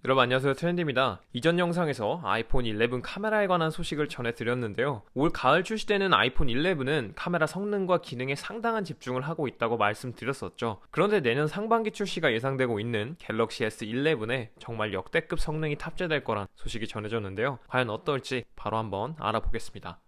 여러분 안녕하세요, 트렌드입니다. 이전 영상에서 아이폰 11 카메라에 관한 소식을 전해드렸는데요. 올 가을 출시되는 아이폰 11은 카메라 성능과 기능에 상당한 집중을 하고 있다고 말씀드렸었죠. 그런데 내년 상반기 출시가 예상되고 있는 갤럭시 S11에 정말 역대급 성능이 탑재될 거란 소식이 전해졌는데요. 과연 어떨지 바로 한번 알아보겠습니다.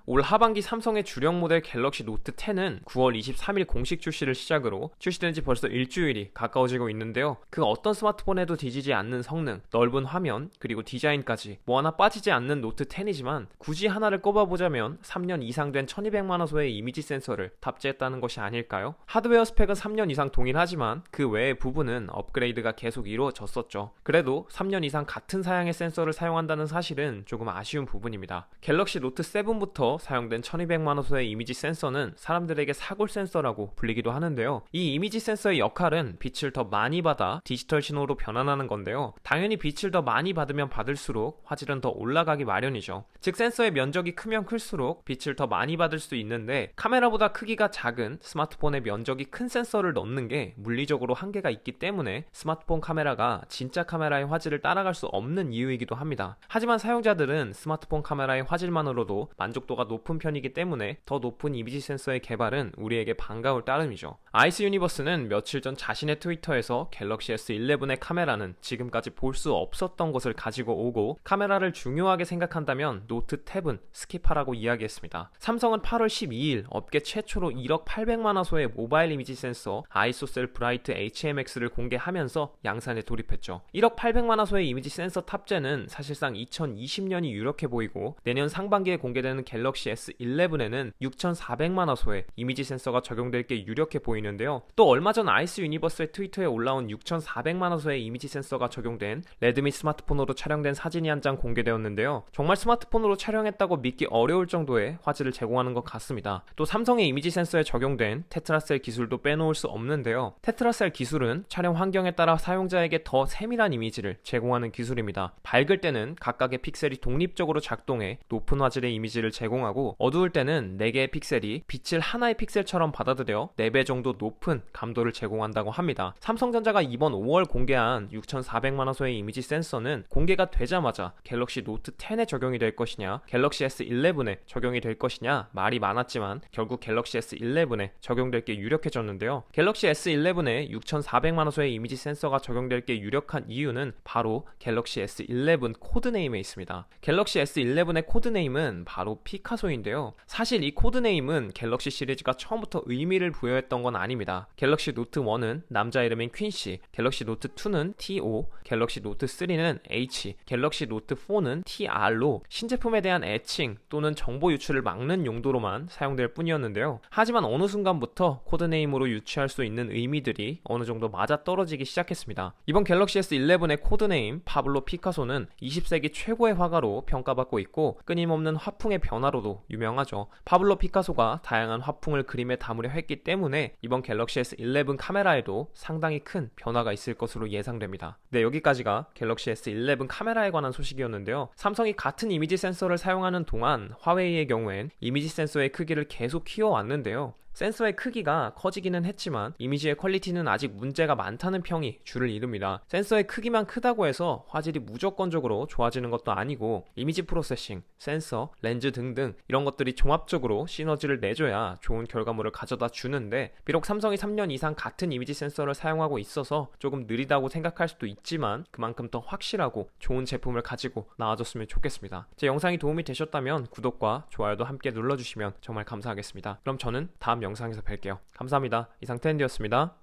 올 하반기 삼성의 주력 모델 갤럭시 노트 10은 9월 23일 공식 출시를 시작으로 출시된 지 벌써 일주일이 가까워지고 있는데요. 그 어떤 스마트폰에도 뒤지지 않는 성능, 넓은 화면, 그리고 디자인까지 뭐 하나 빠지지 않는 노트 10이지만 굳이 하나를 꼽아보자면 3년 이상 된 1200만화소의 이미지 센서를 탑재했다는 것이 아닐까요? 하드웨어 스펙은 3년 이상 동일하지만 그 외의 부분은 업그레이드가 계속 이루어졌었죠. 그래도 3년 이상 같은 사양의 센서를 사용한다는 사실은 조금 아쉬운 부분입니다. 갤럭시 노트 7부터 사용된 1200만화소의 이미지 센서는 사람들에게 사골 센서라고 불리기도 하는데요. 이 이미지 센서의 역할은 빛을 더 많이 받아 디지털 신호로 변환하는 건데요. 당연히 빛을 더 많이 받으면 받을수록 화질은 더 올라가기 마련이죠. 즉 센서의 면적이 크면 클수록 빛을 더 많이 받을 수 있는데 카메라보다 크기가 작은 스마트폰에 면적이 큰 센서를 넣는 게 물리적으로 한계가 있기 때문에 스마트폰 카메라가 진짜 카메라의 화질을 따라갈 수 없는 이유이기도 합니다. 하지만 사용자들은 스마트폰 카메라의 화질만으로도 만족도가 높은 편이기 때문에 더 높은 이미지 센서의 개발은 우리에게 반가울 따름이죠. 아이스 유니버스는 며칠 전 자신의 트위터에서 갤럭시 S11의 카메라는 지금까지 볼 수 없었던 것을 가지고 오고 카메라를 중요하게 생각한다면 노트 10은 스킵하라고 이야기했습니다. 삼성은 8월 12일 업계 최초로 1억 800만화소의 모바일 이미지 센서 아이소셀 브라이트 HMX를 공개하면서 양산에 돌입했죠. 1억 800만화소의 이미지 센서 탑재는 사실상 2020년이 유력해 보이고 내년 상반기에 공개되는 갤럭시 S11에는 6400만화소의 이미지 센서가 적용될 게 유력해 보이는데요. 또 얼마 전 아이스 유니버스의 트위터에 올라온 6400만화소의 이미지 센서가 적용된 레드미 스마트폰으로 촬영된 사진이 한 장 공개되었는데요. 정말 스마트폰으로 촬영했다고 믿기 어려울 정도의 화질을 제공하는 것 같습니다. 또 삼성의 이미지 센서에 적용된 테트라셀 기술도 빼놓을 수 없는데요. 테트라셀 기술은 촬영 환경에 따라 사용자에게 더 세밀한 이미지를 제공하는 기술입니다. 밝을 때는 각각의 픽셀이 독립적으로 작동해 높은 화질의 이미지를 제공하고 어두울 때는 4개의 픽셀이 빛을 하나의 픽셀처럼 받아들여 4배 정도 높은 감도를 제공한다고 합니다. 삼성전자가 이번 5월 공개한 6400만화소의 이미지 센서는 공개가 되자마자 갤럭시 노트 10에 적용이 될 것이냐, 갤럭시 S11에 적용이 될 것이냐 말이 많았지만 결국 갤럭시 S11에 적용될 게 유력해졌는데요. 갤럭시 S11에 6400만화소의 이미지 센서가 적용될 게 유력한 이유는 바로 갤럭시 S11 코드네임에 있습니다. 갤럭시 S11의 코드네임은 바로 피카소인데요. 사실 이 코드네임은 갤럭시 시리즈가 처음부터 의미를 부여했던 건 아닙니다. 갤럭시 노트 1은 남자 이름인 퀸시, 갤럭시 노트 2는 TO, 갤럭시 노트 3는 H, 갤럭시 노트 4는 TR로 신제품에 대한 애칭 또는 정보 유출을 막는 용도로만 사용될 뿐이었는데요. 하지만 어느 순간부터 코드네임으로 유추할 수 있는 의미들이 어느 정도 맞아떨어지기 시작했습니다. 이번 갤럭시 S11의 코드네임 파블로 피카소는 20세기 최고의 화가로 평가받고 있고 끊임없는 화풍의 변화로도 유명하죠. 파블로 피카소가 다양한 화풍을 그림에 담으려 했기 때문에 이번 갤럭시 S11 카메라에도 상당히 큰 변화가 있을 것으로 예상됩니다. 네, 여기까지가 갤럭시 S11 카메라에 관한 소식이었는데요. 삼성이 같은 이미지 센서를 사용하는 동안 화웨이의 경우엔 이미지 센서의 크기를 계속 키워왔는데요. 센서의 크기가 커지기는 했지만 이미지의 퀄리티는 아직 문제가 많다는 평이 주를 이룹니다. 센서의 크기만 크다고 해서 화질이 무조건적으로 좋아지는 것도 아니고 이미지 프로세싱, 센서, 렌즈 등등 이런 것들이 종합적으로 시너지를 내줘야 좋은 결과물을 가져다 주는데 비록 삼성이 3년 이상 같은 이미지 센서를 사용하고 있어서 조금 느리다고 생각할 수도 있지만 그만큼 더 확실하고 좋은 제품을 가지고 나와줬으면 좋겠습니다. 제 영상이 도움이 되셨다면 구독과 좋아요도 함께 눌러주시면 정말 감사하겠습니다. 그럼 저는 다음 영상에서 뵐게요. 감사합니다. 이상 트렌드였습니다.